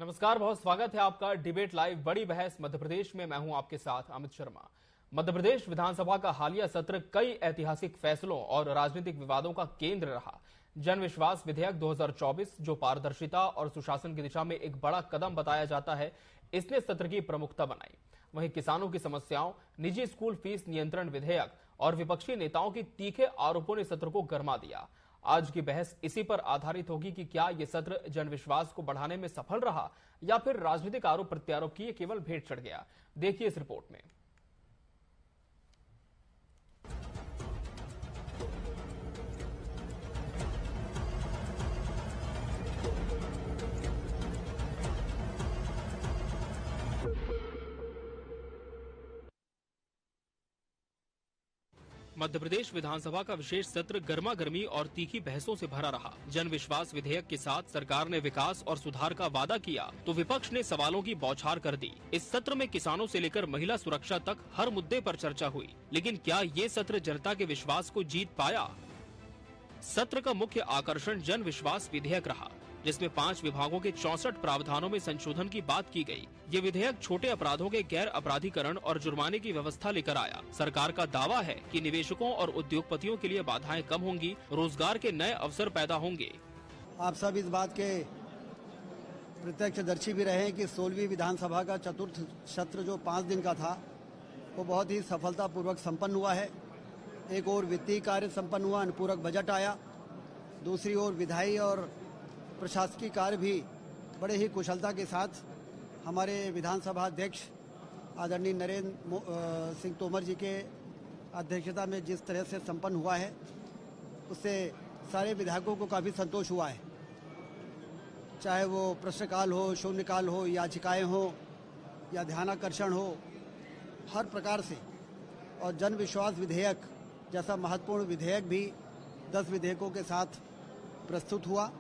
नमस्कार, बहुत स्वागत है आपका डिबेट लाइव बड़ी बहस मध्य प्रदेश में। मैं हूं आपके साथ अमित शर्मा। मध्य प्रदेश विधानसभा का हालिया सत्र कई ऐतिहासिक फैसलों और राजनीतिक विवादों का केंद्र रहा। जन विश्वास विधेयक 2024 जो पारदर्शिता और सुशासन की दिशा में एक बड़ा कदम बताया जाता है, इसने सत्र की प्रमुखता बनाई। वहीं किसानों की समस्याओं, निजी स्कूल फीस नियंत्रण विधेयक और विपक्षी नेताओं की तीखे आरोपों ने सत्र को गरमा दिया। आज की बहस इसी पर आधारित होगी कि क्या यह सत्र जनविश्वास को बढ़ाने में सफल रहा या फिर राजनीतिक आरोप प्रत्यारोप की केवल भेंट चढ़ गया। देखिए इस रिपोर्ट में। मध्य प्रदेश विधानसभा का विशेष सत्र गर्मा गर्मी और तीखी बहसों से भरा रहा। जन विश्वास विधेयक के साथ सरकार ने विकास और सुधार का वादा किया तो विपक्ष ने सवालों की बौछार कर दी। इस सत्र में किसानों से लेकर महिला सुरक्षा तक हर मुद्दे पर चर्चा हुई। लेकिन क्या ये सत्र जनता के विश्वास को जीत पाया? सत्र का मुख्य आकर्षण जन विश्वास विधेयक रहा, जिसमें 5 विभागों के 64 प्रावधानों में संशोधन की बात की गई। ये विधेयक छोटे अपराधों के गैर अपराधीकरण और जुर्माने की व्यवस्था लेकर आया। सरकार का दावा है कि निवेशकों और उद्योगपतियों के लिए बाधाएं कम होंगी, रोजगार के नए अवसर पैदा होंगे। आप सब इस बात के प्रत्यक्षदर्शी भी रहे कि 16वीं विधानसभा का चतुर्थ सत्र जो 5 दिन का था, वो बहुत ही सफलतापूर्वक संपन्न हुआ है। एक और वित्तीय कार्य संपन्न हुआ, अनुपूरक बजट आया। दूसरी ओर विधायी और प्रशासकीय कार्य भी बड़े ही कुशलता के साथ हमारे विधानसभा अध्यक्ष आदरणीय नरेंद्र सिंह तोमर जी के अध्यक्षता में जिस तरह से संपन्न हुआ है, उससे सारे विधायकों को काफ़ी संतोष हुआ है। चाहे वो प्रश्नकाल हो, शून्यकाल हो, याचिकाएं हो या ध्यानाकर्षण हो, हर प्रकार से। और जन विश्वास विधेयक जैसा महत्वपूर्ण विधेयक भी 10 विधेयकों के साथ प्रस्तुत हुआ।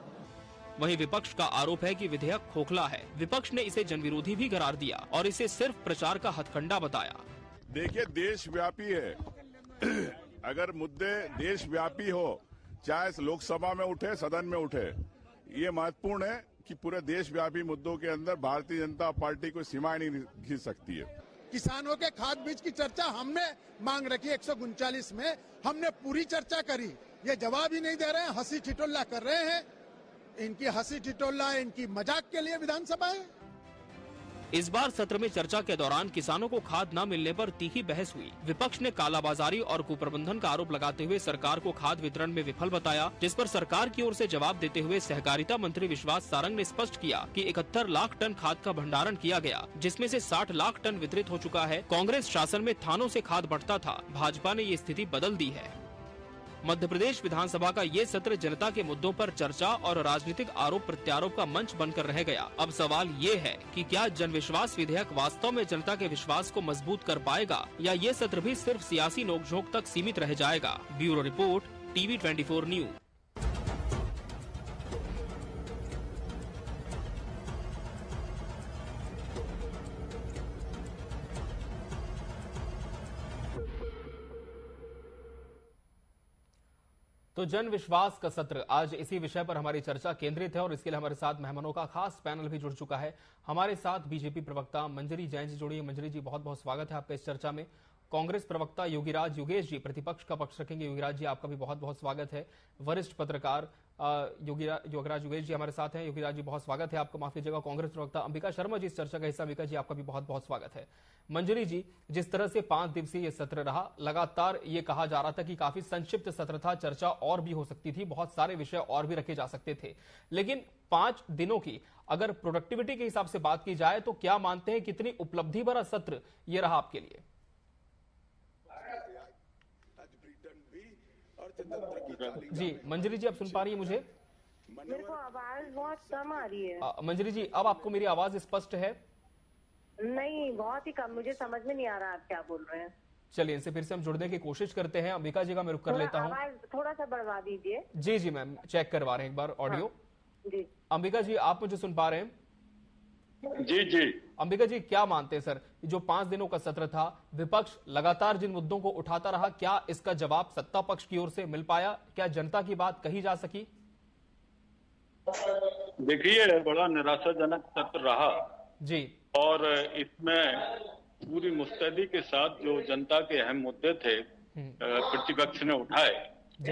वहीं विपक्ष का आरोप है कि विधेयक खोखला है। विपक्ष ने इसे जनविरोधी भी करार दिया और इसे सिर्फ प्रचार का हथकंडा बताया। देखिए, देशव्यापी है। अगर मुद्दे देशव्यापी हो, चाहे लोकसभा में उठे, सदन में उठे, ये महत्वपूर्ण है कि पूरे देशव्यापी मुद्दों के अंदर भारतीय जनता पार्टी कोई सीमाएं नहीं खींच सकती है। किसानों के खाद बीज की चर्चा हमने मांग रखी 139 में, हमने पूरी चर्चा करी। ये जवाब ही नहीं दे रहे हैं, हंसी ठिठोला कर रहे हैं। इनकी हंसी ठिठोला, इनकी मजाक के लिए विधानसभा है। इस बार सत्र में चर्चा के दौरान किसानों को खाद न मिलने पर तीखी बहस हुई। विपक्ष ने कालाबाजारी और कुप्रबंधन का आरोप लगाते हुए सरकार को खाद वितरण में विफल बताया, जिस पर सरकार की ओर से जवाब देते हुए सहकारिता मंत्री विश्वास सारंग ने स्पष्ट किया कि 71 लाख टन खाद का भंडारण किया गया, जिसमें से 60 लाख टन वितरित हो चुका है। कांग्रेस शासन में थानों से खाद बढ़ता था, भाजपा ने ये स्थिति बदल दी है। मध्य प्रदेश विधानसभा का ये सत्र जनता के मुद्दों पर चर्चा और राजनीतिक आरोप प्रत्यारोप का मंच बनकर रह गया। अब सवाल ये है कि क्या जनविश्वास विधेयक वास्तव में जनता के विश्वास को मजबूत कर पाएगा या ये सत्र भी सिर्फ सियासी नोकझोंक तक सीमित रह जाएगा। Bureau report, TV 24 news. तो जन विश्वास का सत्र, आज इसी विषय पर हमारी चर्चा केंद्रित है और इसके लिए हमारे साथ मेहमानों का खास पैनल भी जुड़ चुका है। हमारे साथ बीजेपी प्रवक्ता मंजरी जैन जी जुड़ी है। मंजरी जी, बहुत बहुत स्वागत है आपका इस चर्चा में। कांग्रेस प्रवक्ता योगीराज योगेश जी प्रतिपक्ष का पक्ष रखेंगे। योगीराज जी, आपका भी बहुत बहुत स्वागत है। वरिष्ठ पत्रकार योगीराज योगेश जी हमारे साथ हैं। योगीराज जी, बहुत स्वागत है आपका। माफ कीजिएगा, कांग्रेस प्रवक्ता अंबिका शर्मा जी इस चर्चा का हिस्सा। अंबिका जी, आपका भी बहुत बहुत स्वागत है। मंजरी जी, जिस तरह से 5 दिवसीय ये सत्र रहा, लगातार ये कहा जा रहा था कि काफी संक्षिप्त सत्र था, चर्चा और भी हो सकती थी, बहुत सारे विषय और भी रखे जा सकते थे, लेकिन 5 दिनों की अगर प्रोडक्टिविटी के हिसाब से बात की जाए तो क्या मानते हैं कितनी उपलब्धि भरा सत्र ये रहा आपके लिए? जी मंजरी जी, आप सुन पा रही है मुझे? मेरे को आवाज बहुत कम आ रही है। मंजरी जी, अब आपको मेरी आवाज स्पष्ट है? नहीं, बहुत ही कम, मुझे समझ में नहीं आ रहा आप क्या बोल रहे हैं। चलिए, इनसे फिर से हम जुड़ने की कोशिश करते हैं। अंबिका जी का मैं रुक कर लेता हूँ। आवाज थोड़ा सा बढ़वा दीजिए। जी जी मैम, चेक करवा रहे हैं एक बार ऑडियो। हाँ, जी। अंबिका जी, आप मुझे सुन पा रहे हैं? जी जी। अंबिका जी, क्या मानते हैं सर, जो 5 दिनों का सत्र था, विपक्ष लगातार जिन मुद्दों को उठाता रहा, क्या इसका जवाब सत्ता पक्ष की ओर से मिल पाया? क्या जनता की बात कही जा सकी? देखिए, बड़ा निराशाजनक सत्र रहा जी। और इसमें पूरी मुस्तैदी के साथ जो जनता के अहम मुद्दे थे प्रतिपक्ष ने उठाए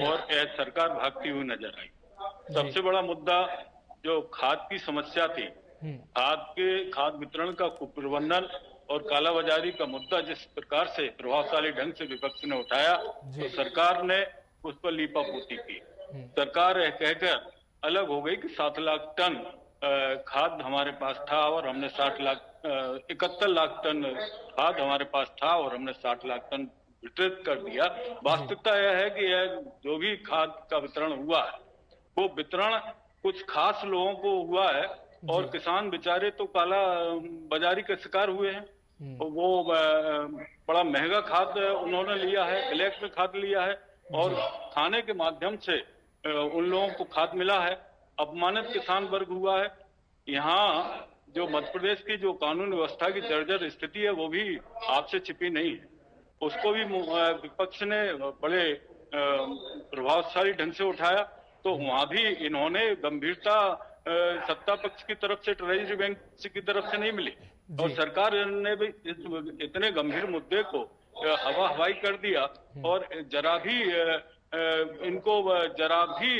और सरकार भागती हुई नजर आई। सबसे बड़ा मुद्दा जो खाद की समस्या थी, खाद वितरण का कुप्रबंधन और कालाबाजारी का मुद्दा जिस प्रकार से प्रभावशाली ढंग से विपक्ष ने उठाया, तो सरकार ने उस पर लीपापोती की। सरकार कहकर अलग हो गई कि 7 लाख टन खाद हमारे पास था और हमने 71 लाख टन खाद हमारे पास था और हमने 60 लाख टन वितरित कर दिया। वास्तविकता यह है कि यह जो भी खाद का वितरण हुआ है वो वितरण कुछ खास लोगों को हुआ है और किसान बेचारे तो काला बाजारी का शिकार हुए हैं। वो बड़ा महंगा खाद उन्होंने लिया है, ब्लैक में खाद लिया है और खाने के माध्यम से उन लोगों को खाद मिला है। अपमानित किसान वर्ग हुआ है। यहाँ जो मध्य प्रदेश की जो कानून व्यवस्था की जर्जर स्थिति है वो भी आपसे छिपी नहीं है। उसको भी विपक्ष ने बड़े प्रभावशाली ढंग से उठाया। तो वहां भी इन्होंने गंभीरता सत्ता पक्ष की तरफ से, ट्रेजरी बैंक की तरफ से नहीं मिली और सरकार ने भी इतने गंभीर मुद्दे को हवाई कर दिया और जरा भी इनको जरा भी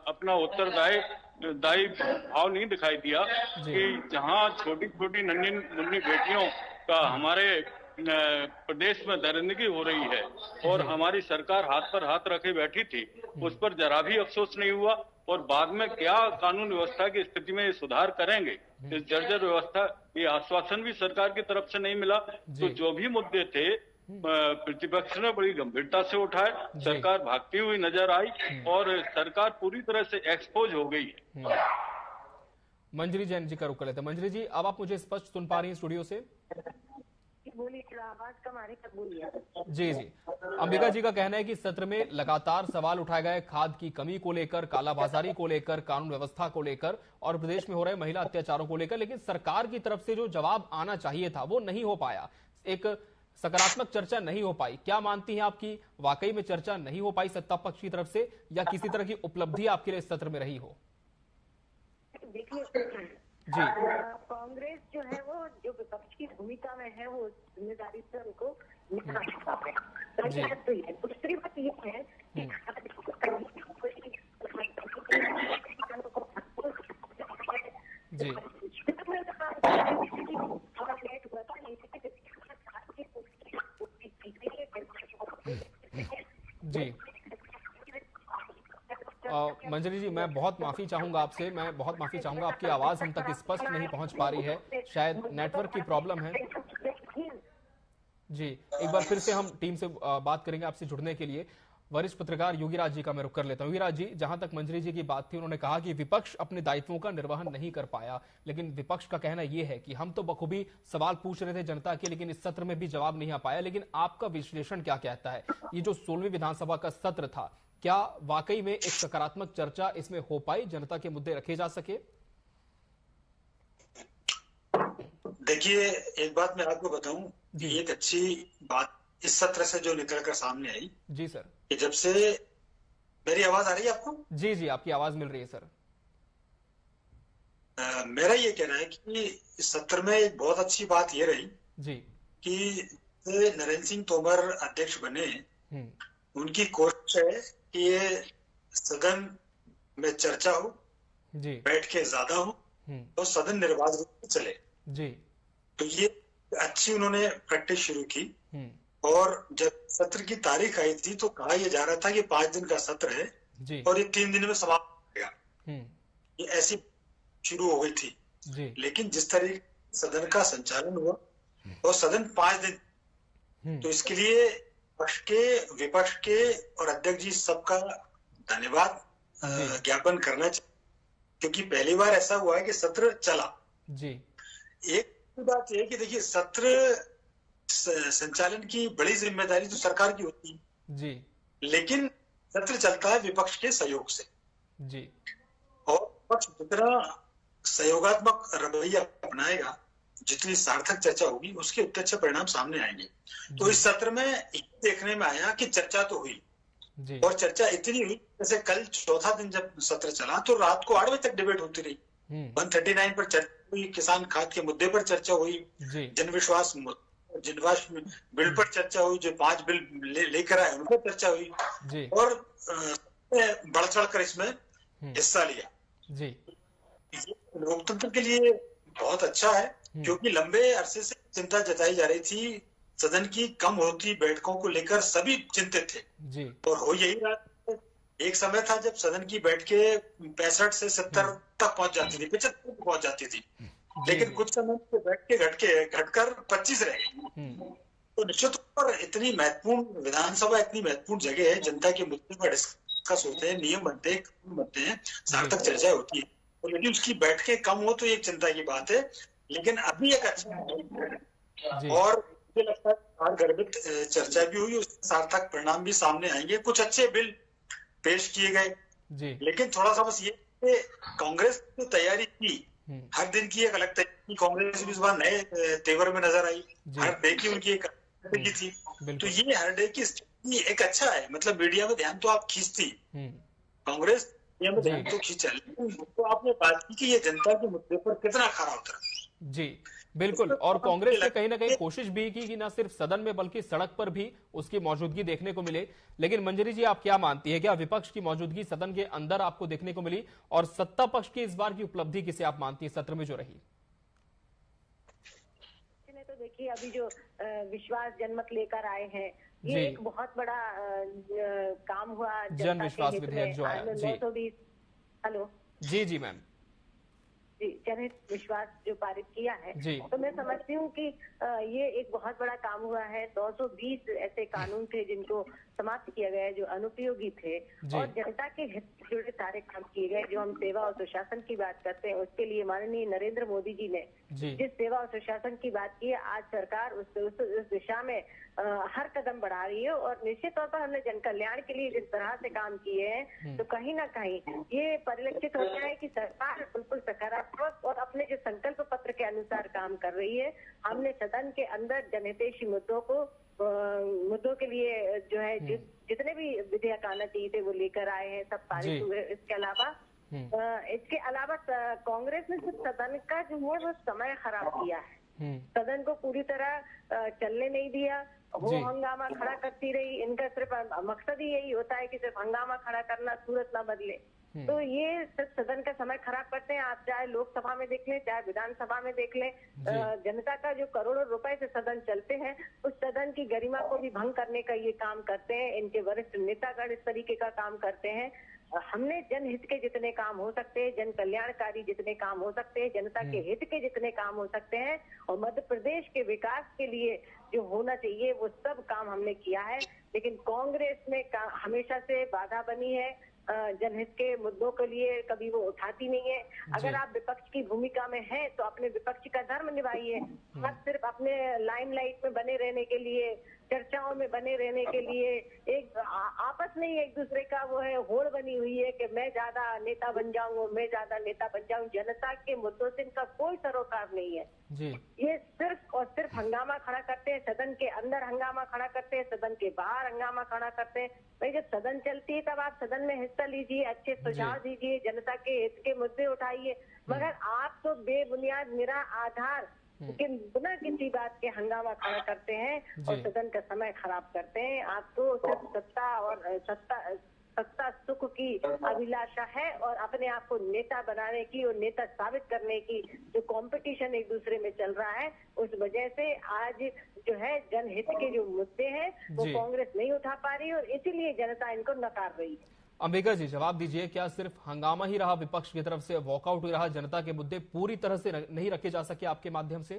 अपना उत्तरदायी भाव नहीं दिखाई दिया कि जहां छोटी छोटी नन्ही मुन्नी बेटियों का हमारे प्रदेश में दरिंदगी हो रही है और हमारी सरकार हाथ पर हाथ रखे बैठी थी, उस पर जरा भी अफसोस नहीं हुआ। और बाद में क्या कानून व्यवस्था की स्थिति में सुधार करेंगे, इस जर्जर व्यवस्था, ये आश्वासन भी सरकार की तरफ से नहीं मिला। तो जो भी मुद्दे थे प्रतिपक्ष ने बड़ी गंभीरता से उठाए, सरकार भागती हुई नजर आई और सरकार पूरी तरह से एक्सपोज हो गई है। मंजरी जैन जी का रुख कर लेते हैं। मंजरी जी, अब आप मुझे स्पष्ट सुन पा रही हैं स्टूडियो से? बोलिए, आवाज कम आ रही है, बोलिए। जी। अंबिका जी का कहना है कि सत्र में लगातार सवाल उठाए गए खाद की कमी को लेकर, कालाबाजारी को लेकर, कानून व्यवस्था को लेकर और प्रदेश में हो रहे महिला अत्याचारों को लेकर, लेकिन सरकार की तरफ से जो जवाब आना चाहिए था वो नहीं हो पाया। एक सकारात्मक चर्चा नहीं हो पाई। क्या मानती हैं आपकी वाकई में चर्चा नहीं हो पाई सत्ता पक्ष की तरफ से या किसी तरह की उपलब्धि आपके लिए इस सत्र में रही हो? देखिए जी, कांग्रेस जो है वो जो विपक्ष की भूमिका में है वो जिम्मेदारी से उनको निभाना है। दूसरी बात ये है कि जी जी मंजरी जी, मैं बहुत माफी चाहूंगा आपसे, मैं बहुत माफी चाहूंगा, आपकी आवाज हम तक स्पष्ट नहीं पहुंच पा रही है, शायद नेटवर्क की प्रॉब्लम है। जी, एक बार फिर से हम टीम से बात करेंगे आपसे जुड़ने के लिए। वरिष्ठ पत्रकार योगीराज जी का मैं रुख कर लेता हूं। योगीराज जी, जहां तक मंजरी जी की बात थी, उन्होंने कहा कि विपक्ष अपने दायित्वों का निर्वहन नहीं कर पाया, लेकिन विपक्ष का कहना यह है कि हम तो बखूबी सवाल पूछ रहे थे जनता के, लेकिन इस सत्र में भी जवाब नहीं आ पाया। लेकिन आपका विश्लेषण क्या कहता है? ये जो 16वीं विधानसभा का सत्र था, क्या वाकई में एक सकारात्मक चर्चा इसमें हो पाई, जनता के मुद्दे रखे जा सके? देखिए, एक बात मैं आपको बताऊं, एक अच्छी बात इस सत्र से जो निकलकर सामने आई। जी सर। कि जब से मेरी आवाज आ रही है आपको? जी जी, आपकी आवाज मिल रही है सर। मेरा ये कहना है कि इस सत्र में एक बहुत अच्छी बात ये रही जी कि नरेंद्र सिंह तोमर अध्यक्ष बने, उनकी कोशिश है कि ये सदन में चर्चा हो जी, बैठ के ज्यादा हो तो सदन निर्बाध रूप से चले जी। तो ये अच्छी उन्होंने प्रैक्टिस शुरू की। और जब सत्र की तारीख आई थी तो कहा यह जा रहा था कि 5 दिन का सत्र है जी, और ये 3 दिन में समाप्त हो गया, ये ऐसी शुरू हो गई थी जी। लेकिन जिस तरीके सदन का संचालन हुआ और सदन 5 दिन, तो इसके लिए पक्ष के, विपक्ष के और अध्यक्ष जी सबका धन्यवाद ज्ञापन करना चाहिए, क्योंकि पहली बार ऐसा हुआ है कि सत्र चला जी। एक बात यह कि देखिए, सत्र संचालन की बड़ी जिम्मेदारी तो सरकार की होती है जी, लेकिन सत्र चलता है विपक्ष के सहयोग से जी। और विपक्ष जितना सहयोगात्मक रवैया अपनाएगा, जितनी सार्थक चर्चा होगी, उसके उतने अच्छे परिणाम सामने आएंगे। तो इस सत्र में देखने में आया कि चर्चा तो हुई जी, और चर्चा इतनी हुई, जैसे कल चौथा दिन जब सत्र चला तो रात को 8 बजे तक डिबेट होती रही। 139 पर चर्चा हुई, किसान खाद के मुद्दे पर चर्चा हुई, जनविश्वास बिल पर चर्चा हुई, जो 5 बिल लेकर आए उन पर चर्चा हुई और बढ़ चढ़ कर इसमें हिस्सा लिया। लोकतंत्र के लिए बहुत अच्छा है, क्योंकि लंबे अरसे से चिंता जताई जा रही थी, सदन की कम होती बैठकों को लेकर सभी चिंतित थे और हो यही रहा। एक समय था जब सदन की बैठकें 65 से 70 तक पहुंच जाती थी, 75 तक पहुंच जाती थी, लेकिन कुछ समय से घटकर 25 रह गई। तो निश्चित तौर पर इतनी महत्वपूर्ण विधानसभा, इतनी महत्वपूर्ण जगह है, जनता के मुद्दे पर डिस्कस होते हैं, नियम बनते हैं, सार्थक चर्चा होती है, और यदि उसकी बैठकें कम हो तो एक चिंता की बात है। लेकिन अभी एक अच्छा और मुझे लगता है गर्भित चर्चा भी हुई, उसके सार्थक परिणाम भी सामने आएंगे। कुछ अच्छे बिल पेश किए गए, लेकिन थोड़ा सा बस ये कांग्रेस ने तैयारी की, हर दिन की एक अलग तैयारी, कांग्रेस भी इस बार नए तेवर में नजर आई, हर डे की उनकी एक थी। तो ये हर डे की स्थिति एक अच्छा है, मतलब मीडिया में ध्यान तो आप खींचती, कांग्रेस मीडिया में ध्यान तो खींचा, लेकिन तो आपने बात की कि ये जनता के मुद्दे पर कितना खरा उतरा। जी बिल्कुल, और कांग्रेस ने कहीं ना कहीं कोशिश भी की कि न सिर्फ सदन में बल्कि सड़क पर भी उसकी मौजूदगी देखने को मिले। लेकिन मंजरी जी, आप क्या मानती है, क्या विपक्ष की मौजूदगी सदन के अंदर आपको देखने को मिली, और सत्ता पक्ष की इस बार की उपलब्धि किसे आप मानती है सत्र में जो रही? तो देखिए, अभी जो विश्वास जनमत लेकर आए हैं, ये एक बहुत बड़ा काम हुआ, जन विश्वास विधेयक जो आया। 920 हेलो जी मैम, जनहित विश्वास जो पारित किया है, तो मैं समझती हूँ कि ये एक बहुत बड़ा काम हुआ है। 220 ऐसे कानून थे जिनको समाप्त किया गया है, जो अनुपयोगी थे, और जनता के हित से जुड़े सारे काम किए गए। जो हम सेवा और सुशासन की बात करते हैं, उसके लिए माननीय नरेंद्र मोदी जी ने जिस सेवा और सुशासन की बात की है, आज सरकार उस दिशा में हर कदम बढ़ा रही है। और निश्चित तौर पर हमने जन कल्याण के लिए जिस तरह से काम किए हैं, तो कहीं ना कहीं ये परिलक्षित होता है कि सरकार बिल्कुल सकारात्मक और अपने जो संकल्प पत्र के अनुसार काम कर रही है। हमने सदन के अंदर जनहितैषी मुद्दों के लिए जो है जितने भी विधेयक आना चाहिए थे वो लेकर आए हैं, सब पारित हुए। इसके अलावा कांग्रेस ने सिर्फ सदन का जो है वो समय खराब किया है, सदन को पूरी तरह चलने नहीं दिया, वो हंगामा खड़ा करती रही। इनका सिर्फ मकसद ही यही होता है कि सिर्फ हंगामा खड़ा करना, सूरत ना बदले। तो ये सिर्फ सदन का समय खराब करते हैं। आप चाहे लोकसभा में देख लें, चाहे विधानसभा में देख लें, जनता का जो करोड़ों रुपए से सदन चलते हैं, उस सदन की गरिमा को भी भंग करने का ये काम करते हैं। इनके वरिष्ठ नेतागण इस तरीके का काम करते हैं। हमने जनहित के जितने काम हो सकते हैं, जन कल्याणकारी जितने काम हो सकते हैं, जनता के हित के जितने काम हो सकते हैं, और मध्य प्रदेश के विकास के लिए जो होना चाहिए वो सब काम हमने किया है। लेकिन कांग्रेस में हमेशा से बाधा बनी है, जनहित के मुद्दों के लिए कभी वो उठाती नहीं है। अगर आप विपक्ष की भूमिका में हैं तो अपने विपक्ष का धर्म निभाइए, मत सिर्फ अपने लाइमलाइट में बने रहने के लिए, चर्चाओं में बने रहने के लिए एक आपस में ही एक दूसरे का वो है होड़ बनी हुई है कि मैं ज्यादा नेता बन जाऊं, मैं ज्यादा नेता बन जाऊं। जनता के मुद्दों से इनका कोई सरोकार नहीं है। ये सिर्फ और सिर्फ हंगामा खड़ा करते हैं, सदन के अंदर हंगामा खड़ा करते हैं, सदन के बाहर हंगामा खड़ा करते हैं। भाई जब सदन चलती है तब आप सदन में हिस्सा लीजिए, अच्छे सुझाव दीजिए, जनता के हित के मुद्दे उठाइए, मगर आप तो बेबुनियाद निरा आधार लेकिन बिना किसी बात के हंगामा खड़ा करते हैं और सदन का समय खराब करते हैं। आपको सिर्फ सत्ता सुख की अभिलाषा है और अपने आप को नेता बनाने की और नेता साबित करने की जो कंपटीशन एक दूसरे में चल रहा है, उस वजह से आज जो है जनहित के जो मुद्दे हैं वो कांग्रेस नहीं उठा पा रही और इसीलिए जनता इनको नकार रही है। अंबिका जी, जवाब दीजिए, क्या सिर्फ हंगामा ही रहा विपक्ष की तरफ से, वॉकआउट ही रहा, जनता के मुद्दे पूरी तरह से नहीं रखे जा सके आपके माध्यम से?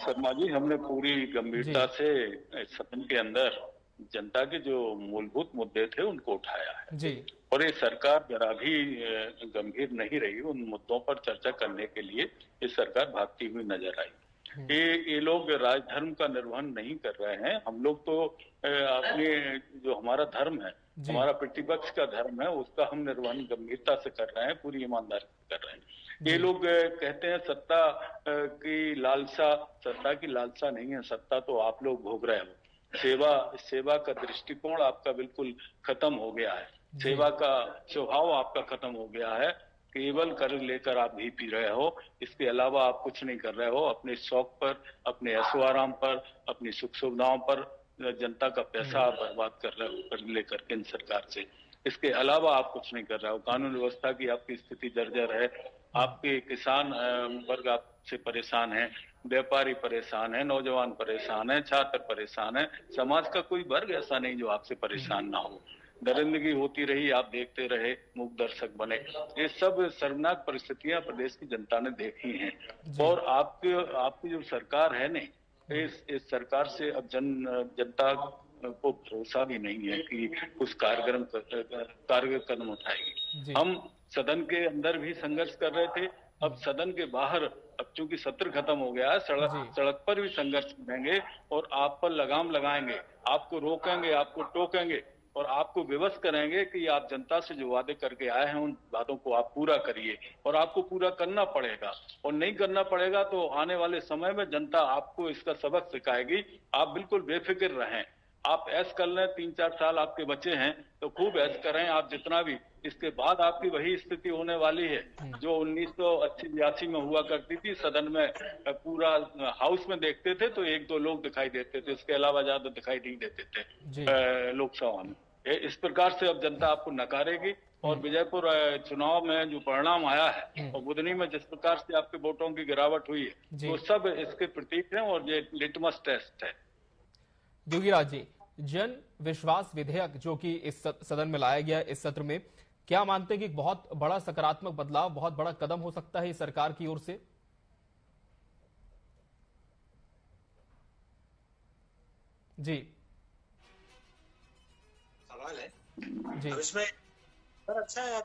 शर्मा जी, हमने पूरी गंभीरता से सदन के अंदर जनता के जो मूलभूत मुद्दे थे उनको उठाया है और ये सरकार जरा भी गंभीर नहीं रही उन मुद्दों पर चर्चा करने के लिए। ये सरकार भागती हुई नजर आई। ये लोग राजधर्म का निर्वहन नहीं कर रहे हैं। हम लोग तो अपने जो हमारा धर्म है, हमारा प्रतिपक्ष का धर्म है, उसका हम निर्वहन गंभीरता से कर रहे हैं, पूरी ईमानदारी से कर रहे हैं। ये लोग कहते हैं सत्ता की लालसा, सत्ता की लालसा नहीं है, सत्ता तो आप लोग भोग रहे हो। सेवा का दृष्टिकोण आपका बिल्कुल खत्म हो गया है, सेवा का स्वभाव आपका खत्म हो गया है केवल कर लेकर आप घी पी रहे हो, इसके अलावा आप कुछ नहीं कर रहे हो। अपने शौक पर, अपने ऐशो आराम पर, अपनी सुख सुविधाओं पर जनता का पैसा आप बर्बाद कर रहे हो कर लेकर केंद्र सरकार से। इसके अलावा आप कुछ नहीं कर रहे हो। कानून व्यवस्था की आपकी स्थिति जर्जर है। आपके किसान वर्ग आपसे परेशान है, व्यापारी परेशान है, नौजवान परेशान है, छात्र परेशान है। समाज का कोई वर्ग ऐसा नहीं जो आपसे परेशान ना हो। दरिंदगी होती रही, आप देखते रहे, मूक दर्शक बने। ये सब शर्मनाक परिस्थितियां प्रदेश की जनता ने देखी हैं। और आपकी जो सरकार है ने, इस सरकार से अब जनता को भरोसा भी नहीं है कि कुछ कारगर कदम उठाएगी। हम सदन के अंदर भी संघर्ष कर रहे थे, अब सदन के बाहर, अब चूंकि सत्र खत्म हो गया है, सड़क पर भी संघर्ष करेंगे और आप पर लगाम लगाएंगे, आपको रोकेंगे, आपको टोकेंगे और आपको विवश करेंगे कि आप जनता से जो वादे करके आए हैं उन वादों को आप पूरा करिए। और आपको पूरा करना पड़ेगा, और नहीं करना पड़ेगा तो आने वाले समय में जनता आपको इसका सबक सिखाएगी। आप बिल्कुल बेफिक्र रहें, आप ऐश कर लें। 3-4 साल आपके बचे हैं तो खूब ऐश करें आप जितना भी। इसके बाद आपकी वही स्थिति होने वाली है जो 1980-82 में हुआ करती थी। सदन में पूरा हाउस में देखते थे तो 1-2 लोग दिखाई देते थे, उसके अलावा ज्यादा दिखाई नहीं देते थे लोकसभा में। इस प्रकार से अब जनता आपको नकारेगी। और विजयपुर चुनाव में जो परिणाम आया है और बुधनी में जिस प्रकार से आपके वोटों की गिरावट हुई है, वो सब इसके प्रतीक हैं और ये लिटमस टेस्ट है। योगीराज जी, जन विश्वास विधेयक जो कि इस सदन में लाया गया इस सत्र में, क्या मानते हैं कि बहुत बड़ा सकारात्मक बदलाव, बहुत बड़ा कदम हो सकता है सरकार की ओर से? जी सवाल है जी। अब इसमें अच्छा है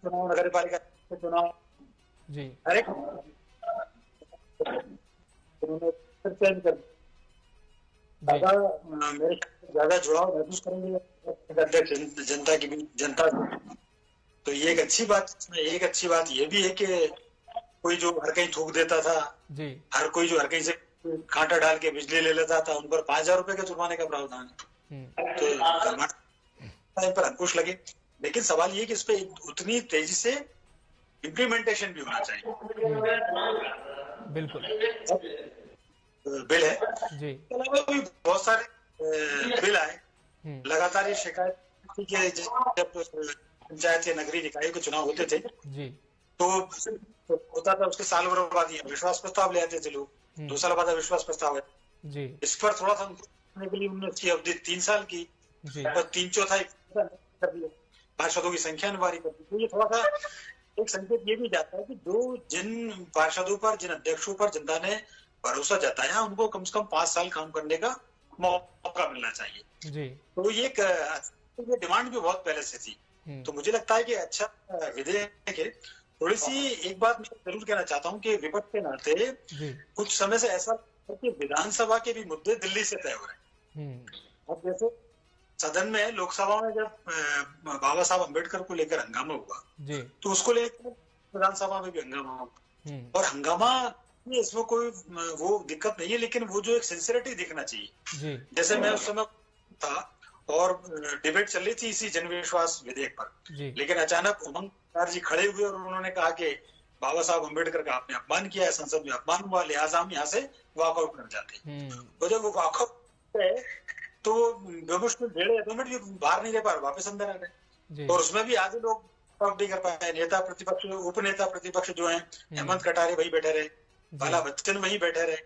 चुनाव, नगर पालिका चुनाव जी, हर एक चेंज कर ज्यादा जुड़ाव महसूस करेंगे जनता की भी, जनता से। तो ये एक अच्छी बात, एक अच्छी बात ये भी है कि कोई जो हर कहीं थूक देता था जी, हर कोई जो हर कहीं से कांटा डाल के बिजली ले लेता था, उन पर 5,000 रुपए के जुर्माने का प्रावधान है। तो पर अंकुश लगे। लेकिन सवाल ये कि इस पे उतनी तेजी से इम्प्लीमेंटेशन भी होना चाहिए। बिल्कुल बिल है जी, भी बहुत सारे बिल आए। लगातार ये शिकायत थी कि जब पंचायत या नगरीय निकाय के चुनाव होते थे जी, तो होता था उसके साल भर बाद विश्वास प्रस्ताव ले आते थे लोग, 2 साल बाद विश्वास प्रस्ताव है जी। इस पर थोड़ा सा के लिए उन्होंने उसकी अवधि 3 साल की और 3/4 कर दिया, पार्षदों की संख्या निवारी कर दी। तो ये थोड़ा सा एक संकेत ये भी जाता है कि जिन पार्षदों पर, जिन अध्यक्षों पर जनता ने भरोसा जताया, उनको कम से कम 5 साल काम करने का मौका मिलना चाहिए जी। तो ये डिमांड भी बहुत पहले से थी। तो मुझे लगता है कि अच्छा विधेयक है। थोड़ी सी एक बात मैं जरूर कहना चाहता हूँ कि विपक्ष के नाते कुछ समय से ऐसा कि विधानसभा के भी मुद्दे दिल्ली से तय हो रहे हैं। अब जैसे सदन में, लोकसभा में जब बाबा साहब अम्बेडकर को लेकर हंगामा हुआ तो उसको लेकर विधानसभा में भी हंगामा हुआ। और हंगामा इसमें कोई वो दिक्कत नहीं है, लेकिन वो जो एक सिंसियरिटी दिखना चाहिए। जैसे मैं उस समय था और डिबेट चल रही थी इसी जनविश्वास विधेयक पर, लेकिन अचानक उमंग जी खड़े हुए और उन्होंने कहा कि बाबा साहब अम्बेडकर का आपने अपमान किया है, संसद में अपमान हुआ, लिहाजा हम यहाँ से वॉकआउट कर जाते। तो जब वो वॉकआउट है तो 2 मिनट भी बाहर नहीं रह पा रहे, वापस अंदर आ गए। और उसमें भी आगे लोग नहीं कर पाए। नेता प्रतिपक्ष, उपनेता प्रतिपक्ष जो है हेमंत कटारे वही बैठे रहे, बाला बच्चन वही बैठे रहे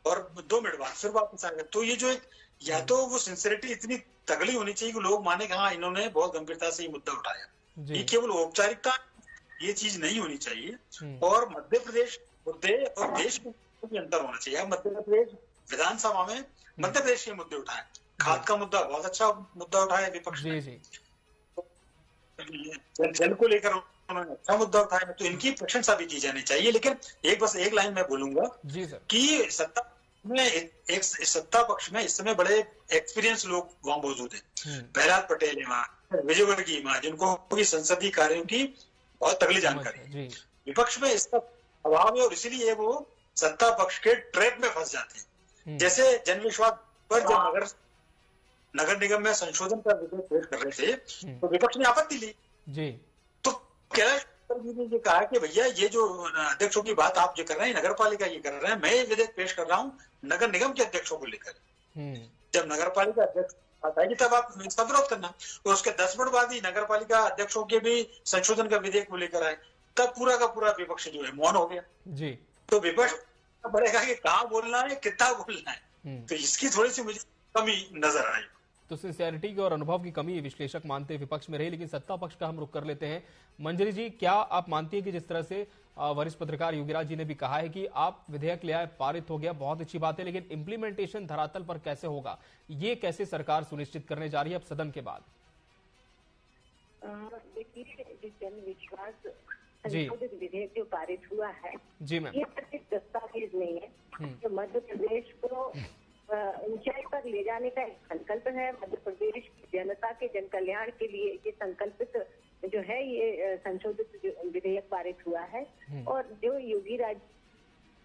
और 2 मिनट बाद फिर वापस आ गए। तो ये जो एक, या तो वो सिंसियरिटी इतनी तगड़ी होनी चाहिए कि लोग माने कि हाँ इन्होंने बहुत गंभीरता से ये मुद्दा उठाया। ये केवल औपचारिकता, ये चीज नहीं होनी चाहिए। और मध्य प्रदेश मुद्दे और देश के भी अंतर होना चाहिए। मध्य प्रदेश विधानसभा में मध्य प्रदेश के मुद्दे उठाए, खाद का मुद्दा बहुत अच्छा मुद्दा उठाया विपक्ष ने, जल को लेकर उन्होंने अच्छा मुद्दा उठाया, तो इनकी प्रशंसा भी की जानी चाहिए। लेकिन बस एक लाइन मैं बोलूंगा कि सत्ता में एक सत्ता पक्ष में इस समय बड़े एक्सपीरियंस लोग वहां मौजूद है। प्रहलाद पटेल है वहाँ, विजयवर्गीय वहाँ, जिनको संसदीय कार्यों की बहुत तगड़ी जानकारी है। विपक्ष में इसका अभाव है और इसीलिए वो सत्ता पक्ष के ट्रैप में फंस जाते हैं। जैसे जनविश्वास पर जब नगर निगम में संशोधन का विधेयक पेश कर रहे थे तो विपक्ष ने आपत्ति ली, तो कैलाश जी ने ये कहा कि भैया ये जो अध्यक्षों की बात आप जो कर रहे हैं, नगर पालिका ये कर रहे हैं, मैं ये विधेयक पेश कर रहा हूँ नगर निगम के अध्यक्षों को लेकर। जब नगर पालिका अध्यक्ष आता है तब आप इसका विरोध करना, और उसके 10 मिनट बाद ही नगर पालिका अध्यक्षों के भी संशोधन का विधेयक को लेकर आए, तब पूरा का पूरा विपक्ष जो है मौन हो गया जी। तो विपक्ष बढ़ेगा कि कहाँ बोलना है, कितना बोलना है, तो इसकी थोड़ी सी मुझे कमी नजर आई। तो सिंसियरिटी की और अनुभव की कमी विश्लेषक मानते विपक्ष में रही, लेकिन सत्ता पक्ष का हम रुख कर लेते हैं। मंजरी जी, क्या आप मानती हैं कि जिस तरह से वरिष्ठ पत्रकार योगीराज जी ने भी कहा है कि आप विधेयक ले आए, पारित हो गया, बहुत अच्छी बात है, लेकिन इम्प्लीमेंटेशन धरातल पर कैसे होगा, ये कैसे सरकार सुनिश्चित करने जा रही है अब सदन के बाद? देखिए, जन विश्वास संशोधित विधेयक जो पारित हुआ है जी मैम, ये सिर्फ दस्तावेज नहीं है, जो मध्य प्रदेश को ऊंचाई पर ले जाने का एक संकल्प है। मध्य प्रदेश की जनता के जन कल्याण के लिए ये संकल्पित जो है ये संशोधित विधेयक पारित हुआ है। और जो योगीराज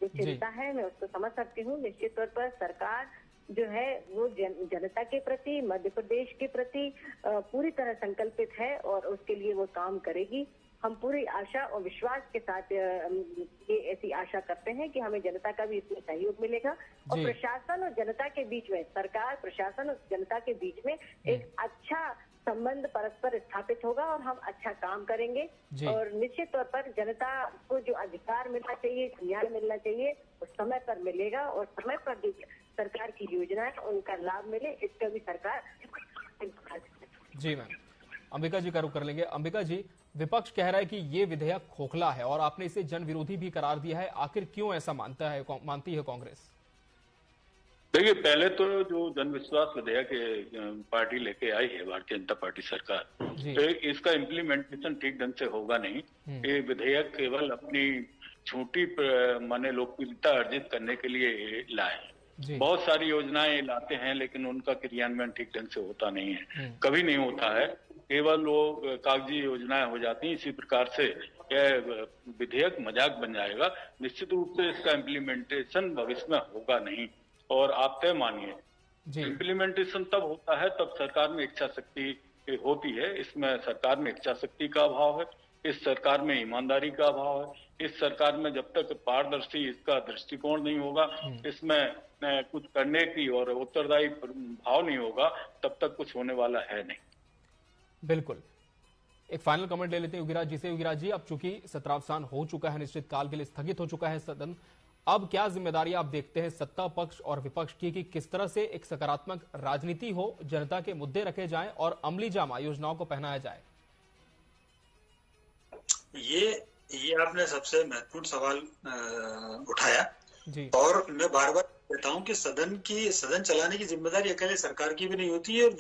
जो चिंता है मैं उसको समझ सकती हूँ। निश्चित तौर पर सरकार जो है वो जनता के प्रति, मध्य प्रदेश के प्रति पूरी तरह संकल्पित है और उसके लिए वो काम करेगी। हम पूरी आशा और विश्वास के साथ ये ऐसी आशा करते हैं कि हमें जनता का भी इसमें सहयोग मिलेगा और प्रशासन और जनता के बीच में, सरकार प्रशासन और जनता के बीच में एक अच्छा संबंध परस्पर स्थापित होगा और हम अच्छा काम करेंगे। और निश्चित तौर पर जनता को जो अधिकार मिलना चाहिए, न्याय मिलना चाहिए, वो समय पर मिलेगा और समय पर जो सरकार की योजनाएं उनका लाभ मिले, इसका भी सरकार। जी मैम, अंबिका जी का रुख कर लेंगे। अंबिका जी, विपक्ष कह रहा है कि ये विधेयक खोखला है और आपने इसे जन विरोधी भी करार दिया है, आखिर क्यों ऐसा मानती है कांग्रेस? देखिए, पहले तो जो जन विश्वास विधेयक पार्टी लेके आई है भारतीय जनता पार्टी सरकार, तो इसका इम्प्लीमेंटेशन ठीक ढंग से होगा नहीं। ये विधेयक केवल अपनी छोटी माने लोकप्रियता अर्जित करने के लिए लाए हैं। बहुत सारी योजनाएं लाते हैं लेकिन उनका क्रियान्वयन ठीक ढंग से होता नहीं है, कभी नहीं होता है, केवल वो कागजी योजनाएं हो जाती हैं। इसी प्रकार से यह विधेयक मजाक बन जाएगा। निश्चित रूप से इसका इम्प्लीमेंटेशन भविष्य में होगा नहीं। और आप तय मानिए, इम्प्लीमेंटेशन तब होता है तब सरकार में इच्छा शक्ति होती है। इसमें सरकार में इच्छा शक्ति का अभाव है, इस सरकार में ईमानदारी का अभाव है, इस सरकार में जब तक पारदर्शी इसका दृष्टिकोण नहीं होगा, इसमें कुछ करने की और उत्तरदायी भाव नहीं होगा, तब तक कुछ होने वाला है नहीं। बिल्कुल। एक फाइनल कमेंट ले लेते हैं योगीराज जी से। योगीराज जी, अब चूंकि सत्रावसान हो चुका है, निश्चित काल के लिए स्थगित हो चुका है सदन, अब क्या जिम्मेदारी आप देखते हैं सत्ता पक्ष और विपक्ष की कि किस तरह से एक सकारात्मक राजनीति हो, जनता के मुद्दे रखे जाएं और अमली जामा योजनाओं को पहनाया जाए? ये आपने सबसे महत्वपूर्ण सवाल उठाया जी। और मैं बार बार कहता हूं कि सदन चलाने की जिम्मेदारी अकेले सरकार की भी नहीं होती है और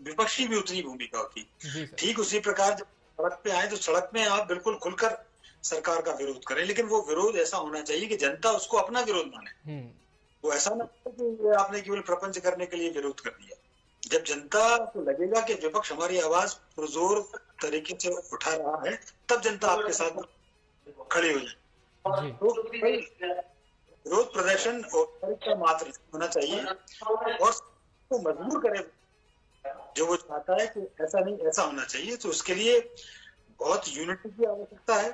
विपक्ष की भी उतनी भूमिका होती है। ठीक उसी प्रकार जब सड़क पे आए तो सड़क में आप बिल्कुल खुलकर सरकार का विरोध करें, लेकिन वो विरोध ऐसा होना चाहिए कि जनता उसको अपना विरोध माने। वो ऐसा ना हो कि आपने केवल प्रपंच करने के लिए विरोध कर दिया। जब जनता को लगेगा कि विपक्ष हमारी आवाज पुरजोर तरीके से उठा रहा है, तब जनता आपके साथ खड़ी हो जाए। विरोध प्रदर्शन और मात्र होना चाहिए और तो मजबूर करे जो वो चाहता है कि ऐसा नहीं ऐसा होना चाहिए। तो उसके लिए बहुत यूनिटी की आवश्यकता है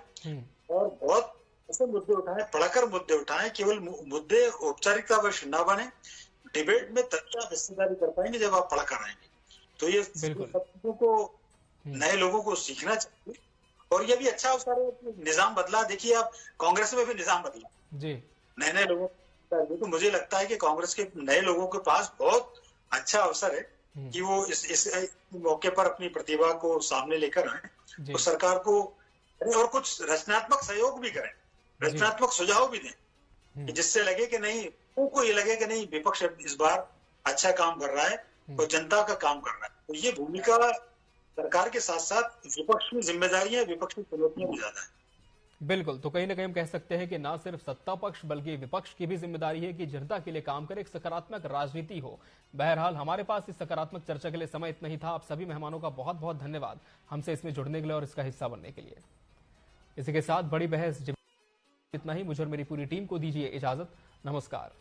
और बहुत ऐसे मुद्दे उठाएं, पढ़कर मुद्दे उठाएं। केवल मुद्दे औपचारिकतावश ना बने, डिबेट में तब हिस्सेदारी कर पाएंगे जब आप पढ़कर आएंगे। तो ये चीजों को नए लोगों को सीखना चाहिए और ये भी अच्छा अवसर है कि निजाम बदला। देखिए, आप कांग्रेस में भी निजाम बदला जी, नए लोगों को, तो मुझे लगता है कि कांग्रेस के नए लोगों के पास बहुत अच्छा अवसर है कि वो इस मौके पर अपनी प्रतिभा को सामने लेकर आए, तो सरकार को और कुछ रचनात्मक सहयोग भी करें, रचनात्मक सुझाव भी दें, जिससे लगे कि नहीं, उनको ये लगे कि नहीं विपक्ष इस बार अच्छा काम कर रहा है और जनता का काम कर रहा है। तो ये भूमिका सरकार के साथ साथ विपक्ष की जिम्मेदारियां, विपक्ष की चुनौतियां भी ज्यादा है। बिल्कुल, तो कहीं ना कहीं हम कह सकते हैं कि ना सिर्फ सत्ता पक्ष बल्कि विपक्ष की भी जिम्मेदारी है कि जनता के लिए काम करे, एक सकारात्मक राजनीति हो। बहरहाल हमारे पास इस सकारात्मक चर्चा के लिए समय इतना ही था। आप सभी मेहमानों का बहुत बहुत धन्यवाद हमसे इसमें जुड़ने के लिए और इसका हिस्सा बनने के लिए। इसी के साथ बड़ी बहस इतना ही। मुझे और मेरी पूरी टीम को दीजिए इजाजत। नमस्कार।